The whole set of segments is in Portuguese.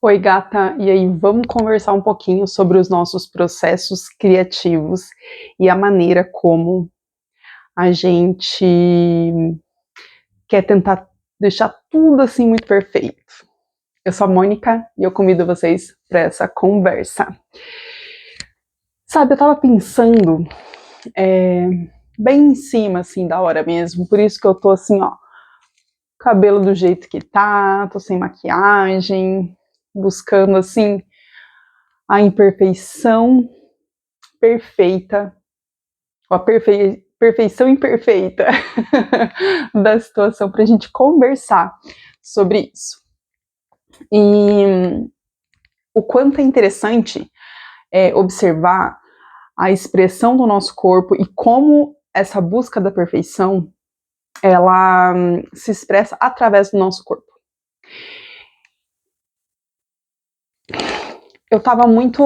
Oi, gata, e aí vamos conversar um pouquinho sobre os nossos processos criativos e a maneira como a gente quer tentar deixar tudo assim muito perfeito. Eu sou a Mônica e eu convido vocês para essa conversa. Sabe, eu tava pensando bem em cima assim da hora mesmo, por isso que eu tô assim, ó, cabelo do jeito que tá, tô sem maquiagem, buscando assim a imperfeição perfeita, ou a perfeição imperfeita da situação para a gente conversar sobre isso. E o quanto é interessante observar a expressão do nosso corpo e como essa busca da perfeição ela se expressa através do nosso corpo. Eu estava muito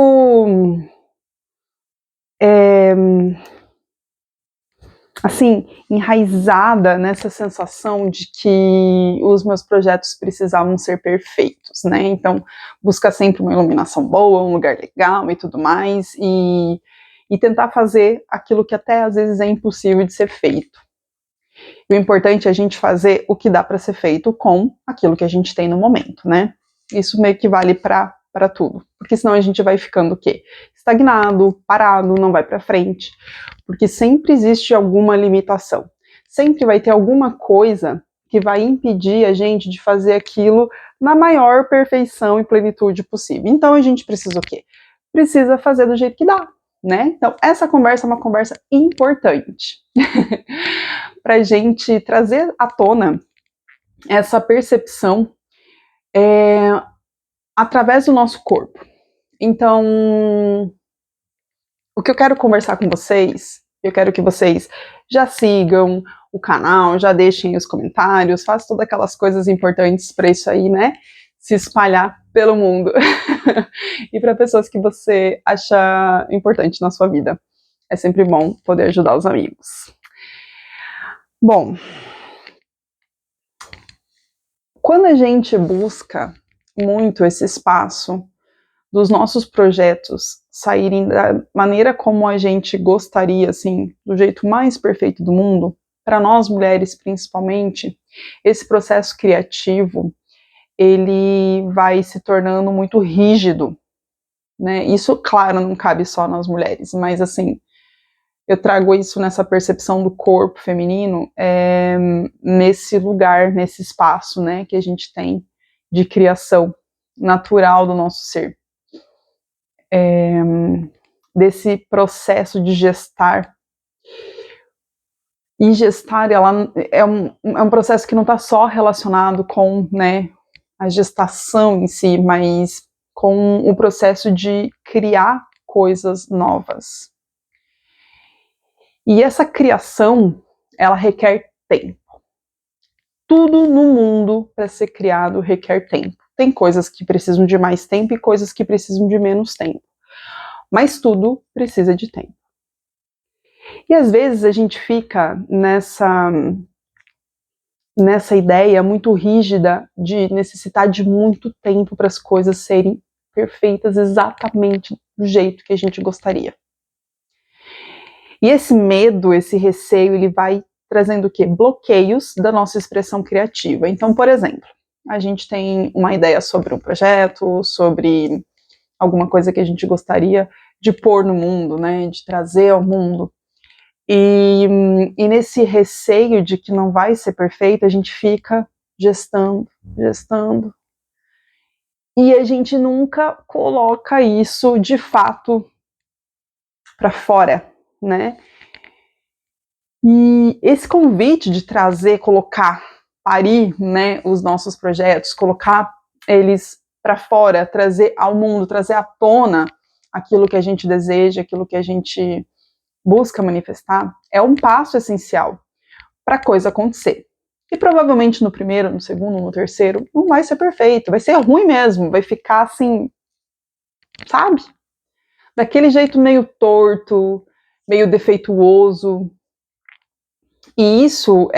assim, enraizada nessa sensação de que os meus projetos precisavam ser perfeitos, né? Então, busca sempre uma iluminação boa, um lugar legal e tudo mais, e tentar fazer aquilo que até às vezes é impossível de ser feito. E o importante é a gente fazer o que dá para ser feito com aquilo que a gente tem no momento, né? Isso meio que vale para tudo, porque senão a gente vai ficando o quê? Estagnado, parado, não vai para frente, porque sempre existe alguma limitação, sempre vai ter alguma coisa que vai impedir a gente de fazer aquilo na maior perfeição e plenitude possível. Então a gente precisa o quê? Precisa fazer do jeito que dá, né? Então essa conversa é uma conversa importante para a gente trazer à tona essa percepção através do nosso corpo. Então, o que eu quero conversar com vocês, eu quero que vocês já sigam o canal, já deixem os comentários, façam todas aquelas coisas importantes para isso aí, né, se espalhar pelo mundo e para pessoas que você acha importante na sua vida. É sempre bom poder ajudar os amigos. Bom, quando a gente busca muito esse espaço dos nossos projetos saírem da maneira como a gente gostaria, assim, do jeito mais perfeito do mundo, para nós mulheres principalmente, esse processo criativo, ele vai se tornando muito rígido, né? Isso, claro, não cabe só nas mulheres, mas assim, eu trago isso nessa percepção do corpo feminino, nesse lugar, nesse espaço, né, que a gente tem de criação natural do nosso ser. Desse processo de gestar. E gestar ela é um processo que não está só relacionado com, né, a gestação em si, mas com o processo de criar coisas novas. E essa criação, ela requer tempo. Tudo no mundo para ser criado requer tempo. Tem coisas que precisam de mais tempo e coisas que precisam de menos tempo. Mas tudo precisa de tempo. E às vezes a gente fica nessa ideia muito rígida de necessitar de muito tempo para as coisas serem perfeitas exatamente do jeito que a gente gostaria. E esse medo, esse receio, ele vai trazendo o quê? Bloqueios da nossa expressão criativa. Então, por exemplo, a gente tem uma ideia sobre um projeto, sobre alguma coisa que a gente gostaria de pôr no mundo, né, de trazer ao mundo. E nesse receio de que não vai ser perfeito, a gente fica gestando. E a gente nunca coloca isso de fato para fora, né? E esse convite de trazer, colocar, parir, né, os nossos projetos, colocar eles para fora, trazer ao mundo, trazer à tona aquilo que a gente deseja, aquilo que a gente busca manifestar, é um passo essencial para a coisa acontecer. E provavelmente no primeiro, no segundo, no terceiro, não vai ser perfeito, vai ser ruim mesmo, vai ficar assim, sabe? Daquele jeito meio torto, meio defeituoso. E isso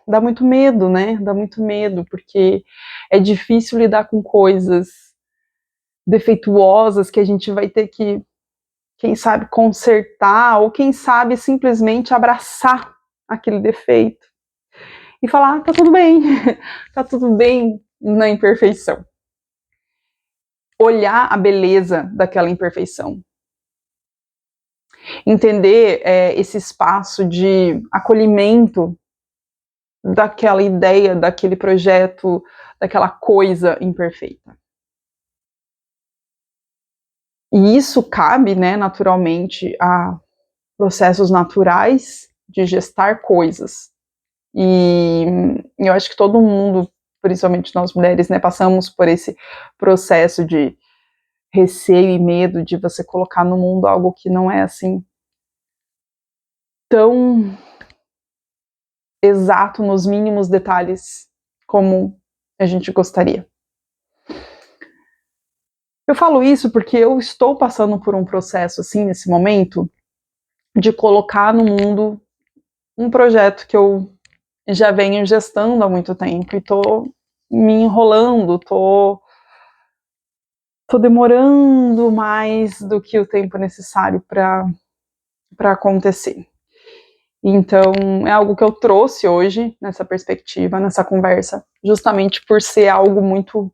dá muito medo, né? Dá muito medo, porque é difícil lidar com coisas defeituosas que a gente vai ter que, quem sabe, consertar, ou quem sabe simplesmente abraçar aquele defeito e falar, tá tudo bem, tá tudo bem na imperfeição. Olhar a beleza daquela imperfeição. Entender esse espaço de acolhimento daquela ideia, daquele projeto, daquela coisa imperfeita. E isso cabe, né, naturalmente, a processos naturais de gestar coisas. E eu acho que todo mundo, principalmente nós mulheres, né, passamos por esse processo de receio e medo de você colocar no mundo algo que não é assim tão exato nos mínimos detalhes como a gente gostaria. Eu falo isso porque eu estou passando por um processo assim nesse momento de colocar no mundo um projeto que eu já venho gestando há muito tempo e tô me enrolando, tô demorando mais do que o tempo necessário para acontecer. Então, é algo que eu trouxe hoje nessa perspectiva, nessa conversa, justamente por ser algo muito,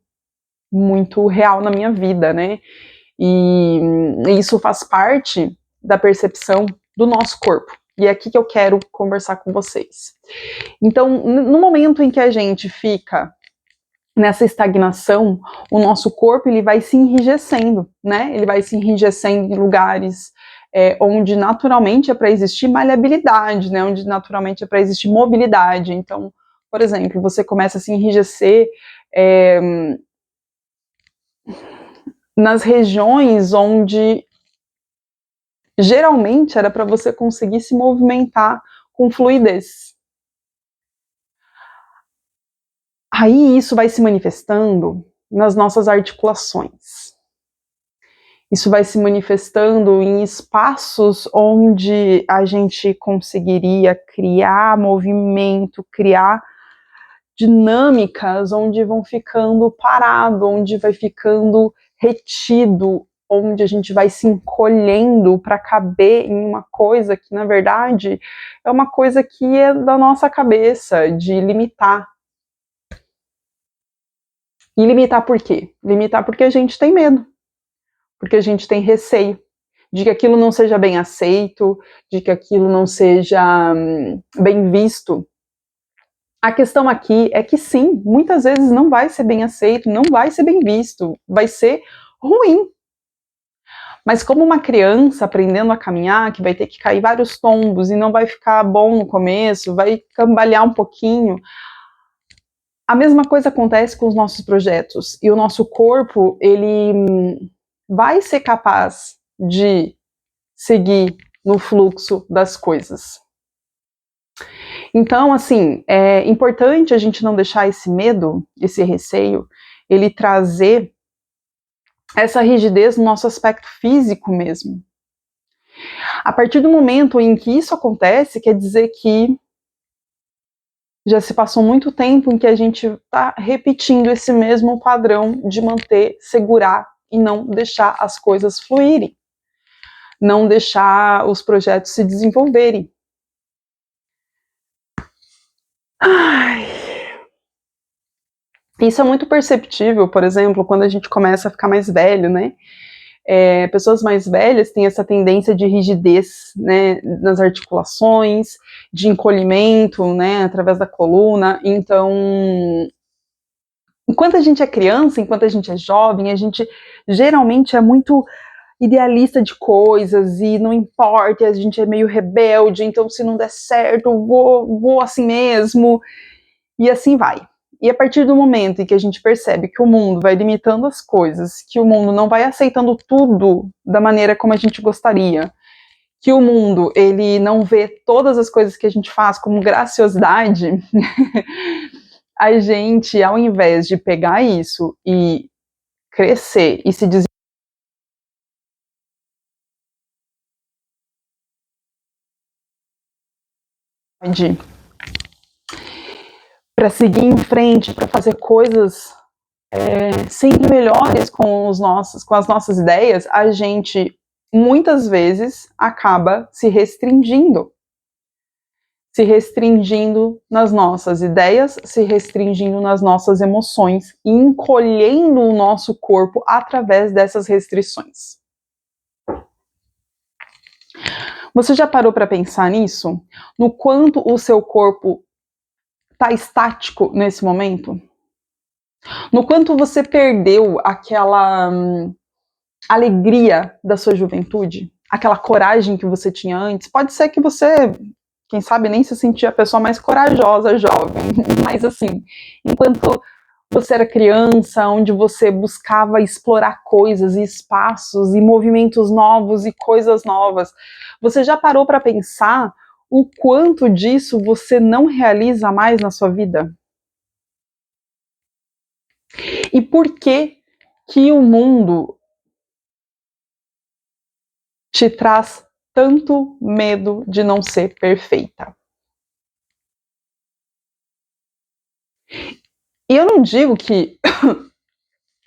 muito real na minha vida, né? E isso faz parte da percepção do nosso corpo. E é aqui que eu quero conversar com vocês. Então, no momento em que a gente fica nessa estagnação, o nosso corpo ele vai se enrijecendo, né? Ele vai se enrijecendo em lugares onde naturalmente é para existir maleabilidade, né? Onde naturalmente é para existir mobilidade. Então, por exemplo, você começa a se enrijecer nas regiões onde geralmente era para você conseguir se movimentar com fluidez. Aí isso vai se manifestando nas nossas articulações. Isso vai se manifestando em espaços onde a gente conseguiria criar movimento, criar dinâmicas, onde vão ficando parado, onde vai ficando retido, onde a gente vai se encolhendo para caber em uma coisa que, na verdade, é uma coisa que é da nossa cabeça, de limitar. E limitar por quê? Limitar porque a gente tem medo, porque a gente tem receio de que aquilo não seja bem aceito, de que aquilo não seja bem visto. A questão aqui é que sim, muitas vezes não vai ser bem aceito, não vai ser bem visto, vai ser ruim. Mas como uma criança aprendendo a caminhar, que vai ter que cair vários tombos e não vai ficar bom no começo, vai cambalear um pouquinho, a mesma coisa acontece com os nossos projetos. E o nosso corpo, ele vai ser capaz de seguir no fluxo das coisas. Então, assim, é importante a gente não deixar esse medo, esse receio, ele trazer essa rigidez no nosso aspecto físico mesmo. A partir do momento em que isso acontece, quer dizer que já se passou muito tempo em que a gente está repetindo esse mesmo padrão de manter, segurar e não deixar as coisas fluírem, não deixar os projetos se desenvolverem. Ai. Isso é muito perceptível, por exemplo, quando a gente começa a ficar mais velho, né? Pessoas mais velhas têm essa tendência de rigidez, né, nas articulações, de encolhimento, né, através da coluna. Então, enquanto a gente é criança, enquanto a gente é jovem, a gente geralmente é muito idealista de coisas e não importa, a gente é meio rebelde, então se não der certo, vou assim mesmo, e assim vai. E a partir do momento em que a gente percebe que o mundo vai limitando as coisas, que o mundo não vai aceitando tudo da maneira como a gente gostaria, que o mundo ele não vê todas as coisas que a gente faz como graciosidade, a gente, ao invés de pegar isso e crescer e se desenvolver para seguir em frente, para fazer coisas sempre melhores com as nossas ideias, a gente muitas vezes acaba se restringindo nas nossas ideias, se restringindo nas nossas emoções e encolhendo o nosso corpo através dessas restrições. Você já parou para pensar nisso? No quanto o seu corpo está estático nesse momento? No quanto você perdeu aquela alegria da sua juventude? Aquela coragem que você tinha antes? Pode ser que você, quem sabe, nem se sentia a pessoa mais corajosa jovem, mas assim, enquanto você era criança, onde você buscava explorar coisas e espaços e movimentos novos e coisas novas, você já parou para pensar o quanto disso você não realiza mais na sua vida? E por que que o mundo te traz tanto medo de não ser perfeita? E eu não digo que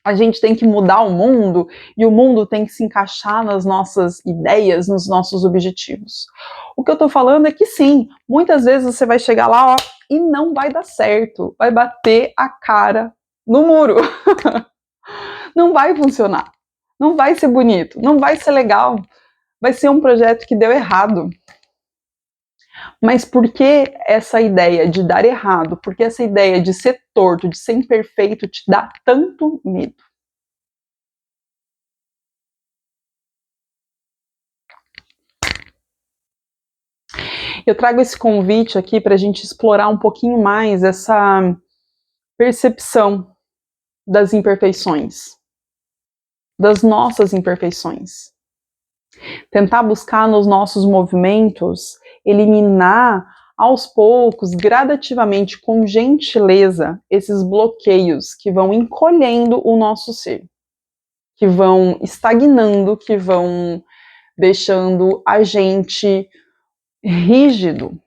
a gente tem que mudar o mundo e o mundo tem que se encaixar nas nossas ideias, nos nossos objetivos. O que eu tô falando é que sim, muitas vezes você vai chegar lá, ó, e não vai dar certo, vai bater a cara no muro. Não vai funcionar, não vai ser bonito, não vai ser legal, vai ser um projeto que deu errado. Mas por que essa ideia de dar errado, por que essa ideia de ser torto, de ser imperfeito te dá tanto medo? Eu trago esse convite aqui para a gente explorar um pouquinho mais essa percepção das imperfeições, das nossas imperfeições. Tentar buscar nos nossos movimentos eliminar aos poucos, gradativamente, com gentileza, esses bloqueios que vão encolhendo o nosso ser, que vão estagnando, que vão deixando a gente rígido.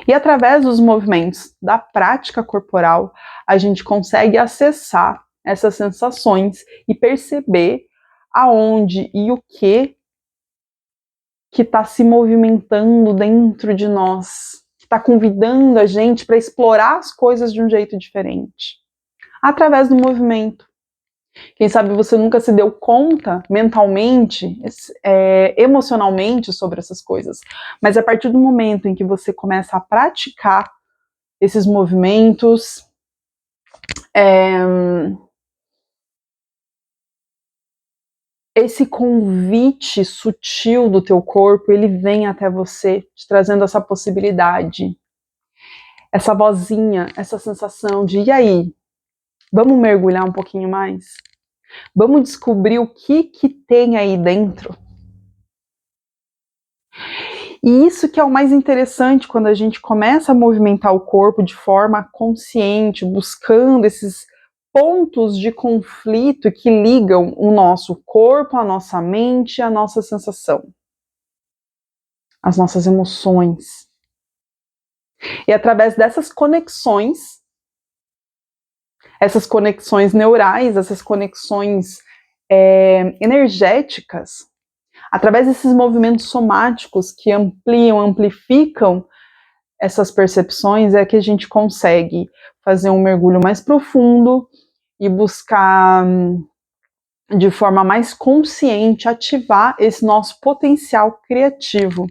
E através dos movimentos da prática corporal, a gente consegue acessar essas sensações e perceber aonde e o que está se movimentando dentro de nós, que está convidando a gente para explorar as coisas de um jeito diferente. Através do movimento. Quem sabe você nunca se deu conta mentalmente, emocionalmente sobre essas coisas. Mas a partir do momento em que você começa a praticar esses movimentos, esse convite sutil do teu corpo, ele vem até você, te trazendo essa possibilidade, essa vozinha, essa sensação de, e aí, vamos mergulhar um pouquinho mais? Vamos descobrir o que tem aí dentro? E isso que é o mais interessante quando a gente começa a movimentar o corpo de forma consciente, buscando esses pontos de conflito que ligam o nosso corpo, a nossa mente, a nossa sensação, as nossas emoções. E através dessas conexões, essas conexões neurais, essas conexões energéticas, através desses movimentos somáticos que amplificam essas percepções, é que a gente consegue fazer um mergulho mais profundo e buscar, de forma mais consciente, ativar esse nosso potencial criativo.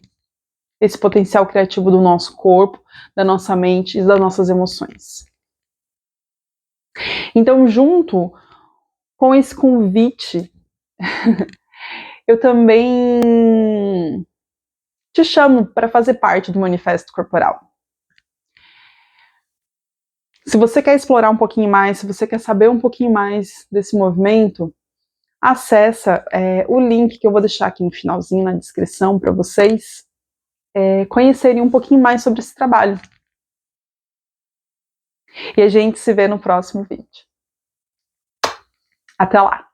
Esse potencial criativo do nosso corpo, da nossa mente e das nossas emoções. Então, junto com esse convite, eu também te chamo para fazer parte do Manifesto Corporal. Se você quer explorar um pouquinho mais, se você quer saber um pouquinho mais desse movimento, acessa o link que eu vou deixar aqui no finalzinho, na descrição, para vocês conhecerem um pouquinho mais sobre esse trabalho. E a gente se vê no próximo vídeo. Até lá!